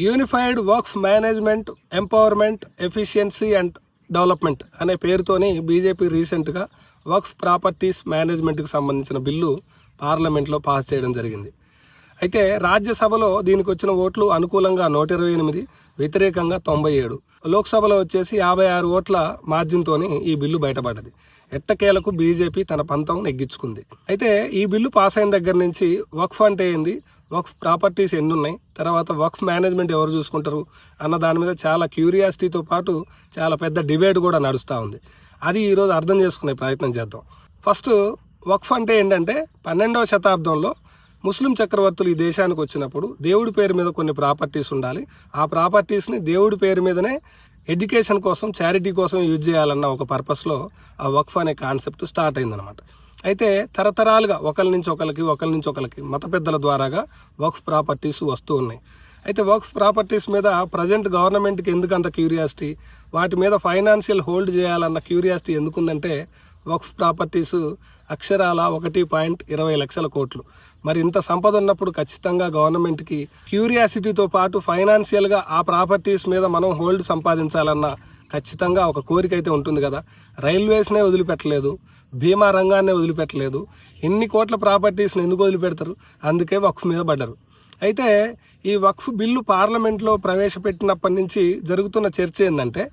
Unified works management empowerment efficiency and development అనే పేరుతోని BJP రీసెంట్గా వర్క్స్ ప్రాపర్టీస్ మేనేజ్మెంట్కి సంబంధించిన బిల్లు పార్లమెంట్లో పాస్ చేయడం జరిగింది. అయితే రాజ్యసభలో దీనికి వచ్చిన ఓట్లు అనుకూలంగా 128, వ్యతిరేకంగా 97, లోక్సభలో వచ్చేసి 56 ఓట్ల మార్జిన్తోని ఈ బిల్లు బయటపడ్డది. ఎట్టకేలకు బీజేపీ తన పంతం నెగ్గించుకుంది. అయితే ఈ బిల్లు పాస్ అయిన దగ్గర నుంచి వక్ఫ్ అంటే ఏంది, వక్ఫ్ ప్రాపర్టీస్ ఎన్ని ఉన్నాయి, తర్వాత వక్ఫ్ మేనేజ్మెంట్ ఎవరు చూసుకుంటారు అన్న దాని మీద చాలా క్యూరియాసిటీతో పాటు చాలా పెద్ద డిబేట్ కూడా నడుస్తూ ఉంది. అది ఈరోజు అర్థం చేసుకునే ప్రయత్నం చేద్దాం. ఫస్ట్ వక్ఫ్ అంటే ఏంటంటే 12వ శతాబ్దంలో ముస్లిం చక్రవర్తులు ఈ దేశానికి వచ్చినప్పుడు దేవుడి పేరు మీద కొన్ని ప్రాపర్టీస్ ఉండాలి. ఆ ప్రాపర్టీస్ని దేవుడి పేరు మీదనే ఎడ్యుకేషన్ కోసం, చారిటీ కోసం యూజ్ చేయాలన్న ఒక పర్పస్లో ఆ వక్ఫ్ అనే కాన్సెప్ట్ స్టార్ట్ అయిందనమాట. అయితే తరతరాలుగా ఒకరి నుంచి ఒకరికి మత పెద్దల ద్వారాగా వక్ఫ్ ప్రాపర్టీస్ వస్తూ ఉన్నాయి. అయితే వక్ఫ్ ప్రాపర్టీస్ మీద ప్రజెంట్ గవర్నమెంట్కి ఎందుకు అంత క్యూరియాసిటీ, వాటి మీద ఫైనాన్షియల్ హోల్డ్ చేయాలన్న క్యూరియాసిటీ ఎందుకుందంటే వక్ఫ్ ప్రాపర్టీస్ అక్షరాల 1.20 లక్షల కోట్లు. మరి ఇంత సంపద ఉన్నప్పుడు ఖచ్చితంగా గవర్నమెంట్కి క్యూరియాసిటీతో పాటు ఫైనాన్షియల్గా ఆ ప్రాపర్టీస్ మీద మనం హోల్డ్ సంపాదించాలన్న ఖచ్చితంగా ఒక కోరిక అయితే ఉంటుంది కదా. రైల్వేస్నే వదిలిపెట్టలేదు, బీమా రంగాన్నే వదిలిపెట్టలేదు, ఎన్ని కోట్ల ప్రాపర్టీస్ని ఎందుకు వదిలిపెడతారు? అందుకే వక్ఫ్ మీద పడ్డారు. అయితే ఈ వక్ఫ్ బిల్లు పార్లమెంట్లో ప్రవేశపెట్టినప్పటి నుంచి జరుగుతున్న చర్చ ఏంటంటే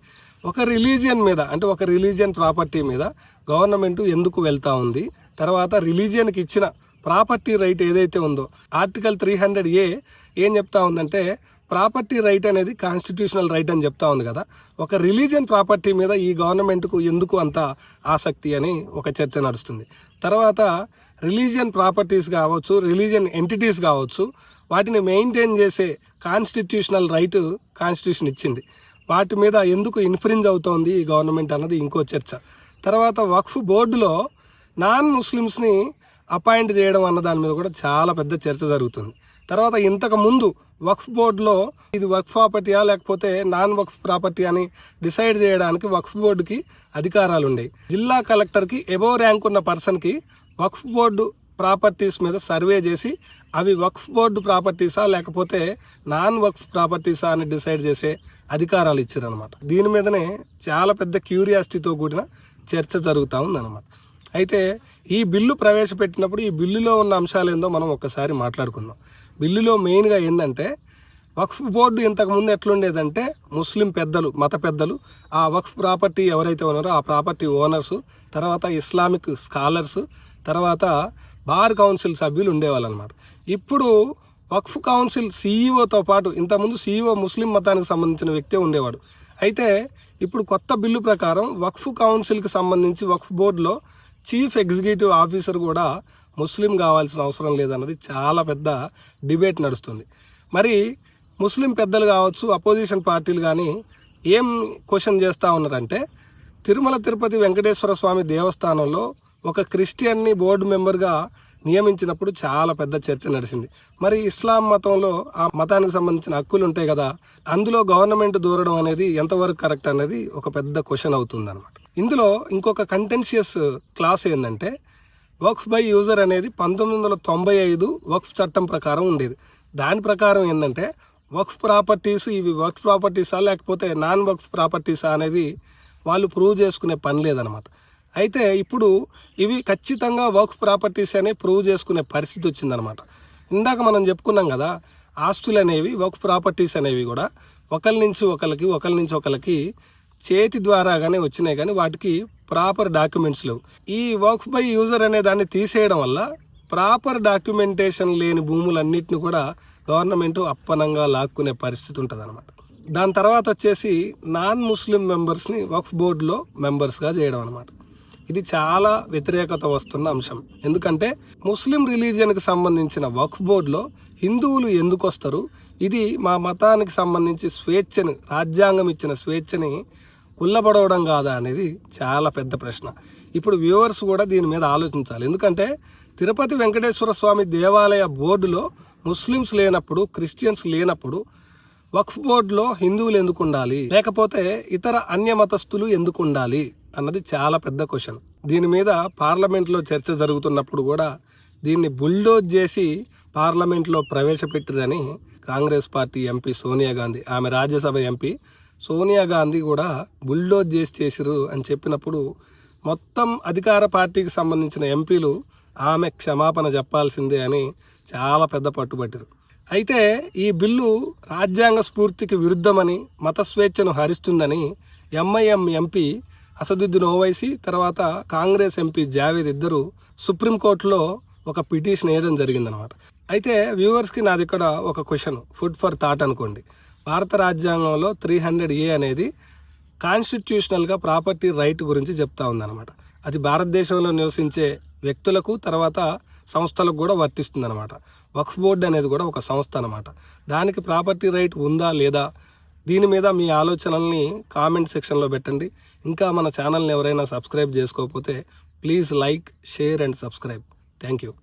ఒక రిలీజియన్ మీద, అంటే ఒక రిలీజియన్ ప్రాపర్టీ మీద గవర్నమెంట్ ఎందుకు వెళ్తూ ఉంది, తర్వాత రిలీజియన్కి ఇచ్చిన ప్రాపర్టీ రైట్ ఏదైతే ఉందో ఆర్టికల్ 300A ఏం చెప్తా ఉందంటే ప్రాపర్టీ రైట్ అనేది కాన్స్టిట్యూషనల్ రైట్ అని చెప్తా ఉంది కదా. ఒక రిలీజియన్ ప్రాపర్టీ మీద ఈ గవర్నమెంట్కు ఎందుకు అంత ఆసక్తి అని ఒక చర్చ నడుస్తుంది. తర్వాత రిలీజియన్ ప్రాపర్టీస్ కావచ్చు, రిలీజియన్ ఎంటిటీస్ కావచ్చు, వాటిని మెయింటైన్ చేసే కాన్స్టిట్యూషనల్ రైట్ కాన్స్టిట్యూషన్ ఇచ్చింది. వాటి మీద ఎందుకు ఇన్ఫ్రింజ్ అవుతోంది ఈ గవర్నమెంట్ అన్నది ఇంకో చర్చ. తర్వాత వక్ఫ్ బోర్డులో నాన్ ముస్లిమ్స్ని అపాయింట్ చేయడం అన్న దాని మీద కూడా చాలా పెద్ద చర్చ జరుగుతుంది. తర్వాత ఇంతకు ముందు వక్ఫ్ బోర్డులో ఇది వక్ఫ్ ప్రాపర్టీయా లేకపోతే నాన్ వక్ఫ్ ప్రాపర్టీ అని డిసైడ్ చేయడానికి వక్ఫ్ బోర్డుకి అధికారాలు ఉండేవి. జిల్లా కలెక్టర్కి ఎబోవ్ ర్యాంక్ ఉన్న పర్సన్కి వక్ఫ్ బోర్డు ప్రాపర్టీస్ మీద సర్వే చేసి అవి వక్ఫ్ బోర్డు ప్రాపర్టీసా లేకపోతే నాన్ వక్ఫ్ ప్రాపర్టీసా అని డిసైడ్ చేసే అధికారాలు ఇచ్చారనమాట. దీని మీదనే చాలా పెద్ద క్యూరియాసిటీతో కూడిన చర్చ జరుగుతూ ఉందన్నమాట. అయితే ఈ బిల్లు ప్రవేశపెట్టినప్పుడు ఈ బిల్లులో ఉన్న అంశాలు ఏందో మనం ఒక్కసారి మాట్లాడుకుందాం. బిల్లులో మెయిన్గా ఏంటంటే వక్ఫ్ బోర్డు ఇంతకుముందు ఎట్లుండేదంటే ముస్లిం పెద్దలు, మత పెద్దలు ఆ వక్ఫ్ ప్రాపర్టీ ఎవరైతే ఉన్నారో ఆ ప్రాపర్టీ ఓనర్సు, తర్వాత ఇస్లామిక్ స్కాలర్సు, తర్వాత బార్ కౌన్సిల్ సభ్యులు ఉండేవాళ్ళు అనమాట. ఇప్పుడు వక్ఫ్ కౌన్సిల్ సీఈఓతో పాటు ఇంతకుముందు సీఈఓ ముస్లిం మతానికి సంబంధించిన వ్యక్తే ఉండేవాడు. అయితే ఇప్పుడు కొత్త బిల్లు ప్రకారం వక్ఫ్ కౌన్సిల్కి సంబంధించి వక్ఫ్ బోర్డులో చీఫ్ ఎగ్జిక్యూటివ్ ఆఫీసర్ కూడా ముస్లిం కావాల్సిన అవసరం లేదన్నది చాలా పెద్ద డిబేట్ నడుస్తుంది. మరి ముస్లిం పెద్దలు కావచ్చు, అపోజిషన్ పార్టీలు కానీ ఏం క్వశ్చన్ చేస్తూ ఉన్నారంటే తిరుమల తిరుపతి వెంకటేశ్వర స్వామి దేవస్థానంలో ఒక క్రిస్టియన్ని బోర్డు మెంబర్గా నియమించినప్పుడు చాలా పెద్ద చర్చ నడిచింది. మరి ఇస్లాం మతంలో ఆ మతానికి సంబంధించిన హక్కులు ఉంటాయి కదా, అందులో గవర్నమెంట్ దూరడం అనేది ఎంతవరకు కరెక్ట్ అనేది ఒక పెద్ద క్వశ్చన్ అవుతుంది అనమాట. ఇందులో ఇంకొక కంటెన్షియస్ క్లాస్ ఏంటంటే వక్ఫ్ బై యూజర్ అనేది 1995 వక్ఫ్ చట్టం ప్రకారం ఉండేది. దాని ప్రకారం ఏంటంటే వక్ఫ్ ప్రాపర్టీస్ ఇవి వక్ఫ్ ప్రాపర్టీసా లేకపోతే నాన్ వక్ఫ్ ప్రాపర్టీసా అనేది వాళ్ళు ప్రూవ్ చేసుకునే పని లేదనమాట. అయితే ఇప్పుడు ఇవి ఖచ్చితంగా వక్ఫ్ ప్రాపర్టీస్ అని ప్రూవ్ చేసుకునే పరిస్థితి వచ్చిందనమాట. ఇందాక మనం చెప్పుకున్నాం కదా, ఆస్తులు అనేవి వక్ఫ్ ప్రాపర్టీస్ అనేవి కూడా ఒకరి నుంచి ఒకరికి చేతి ద్వారాగానే వచ్చినాయి, కానీ వాటికి ప్రాపర్ డాక్యుమెంట్స్ లేవు. ఈ వక్ఫ్ బై యూజర్ అనే దాన్ని తీసేయడం వల్ల ప్రాపర్ డాక్యుమెంటేషన్ లేని భూములన్నింటిని కూడా గవర్నమెంట్ అప్పనంగా లాక్కునే పరిస్థితి ఉంటుంది అనమాట. దాని తర్వాత వచ్చేసి నాన్ ముస్లిం మెంబర్స్ని వక్ఫ్ బోర్డులో మెంబర్స్గా చేయడం అనమాట. ఇది చాలా వ్యతిరేకత వస్తున్న అంశం. ఎందుకంటే ముస్లిం రిలీజియన్కి సంబంధించిన వక్ఫ్ బోర్డులో హిందువులు ఎందుకు వస్తారు, ఇది మా మతానికి సంబంధించి స్వేచ్ఛని, రాజ్యాంగం ఇచ్చిన స్వేచ్ఛని కుల్లబడవడం కాదా అనేది చాలా పెద్ద ప్రశ్న. ఇప్పుడు వ్యూవర్స్ కూడా దీని మీద ఆలోచించాలి. ఎందుకంటే తిరుపతి వెంకటేశ్వర స్వామి దేవాలయ బోర్డులో ముస్లిమ్స్ లేనప్పుడు, క్రిస్టియన్స్ లేనప్పుడు వక్ఫ్ బోర్డులో హిందువులు ఎందుకు ఉండాలి, లేకపోతే ఇతర అన్య మతస్థులు ఎందుకు ఉండాలి అన్నది చాలా పెద్ద క్వశ్చన్. దీని మీద పార్లమెంట్లో చర్చ జరుగుతున్నప్పుడు కూడా దీన్ని బుల్డోజ్ చేసి పార్లమెంట్లో ప్రవేశపెట్టిరని కాంగ్రెస్ పార్టీ ఎంపీ సోనియా గాంధీ, ఆమె రాజ్యసభ ఎంపీ సోనియా గాంధీ కూడా బుల్డోజ్ చేసిరు అని చెప్పినప్పుడు మొత్తం అధికార పార్టీకి సంబంధించిన ఎంపీలు ఆమె క్షమాపణ చెప్పాల్సిందే అని చాలా పెద్ద పట్టుబట్టారు. అయితే ఈ బిల్లు రాజ్యాంగ స్ఫూర్తికి విరుద్ధమని, మత స్వేచ్ఛను హరిస్తుందని ఎంఐఎం ఎంపీ అసదుద్దీన్ ఓవైసీ తర్వాత కాంగ్రెస్ ఎంపీ జావేద్ ఇద్దరు సుప్రీంకోర్టులో ఒక పిటిషన్ వేయడం జరిగిందనమాట. అయితే వ్యూవర్స్కి నాది ఇక్కడ ఒక క్వశ్చన్, ఫుడ్ ఫర్ థాట్ అనుకోండి. భారత రాజ్యాంగంలో 300A అనేది కాన్స్టిట్యూషనల్గా ప్రాపర్టీ రైట్ గురించి చెప్తా ఉందన్నమాట. అది భారతదేశంలో నివసించే వ్యక్తులకు తర్వాత సంస్థలకు కూడా వర్తిస్తుందన్నమాట. వక్ఫ్ బోర్డు అనేది కూడా ఒక సంస్థ అనమాట. దానికి ప్రాపర్టీ రైట్ ఉందా లేదా, దీని మీద మీ ఆలోచనల్ని కామెంట్ సెక్షన్లో పెట్టండి. ఇంకా మన ఛానల్ని ఎవరైనా సబ్స్క్రైబ్ చేసుకోకపోతే please like, share and subscribe. Thank you.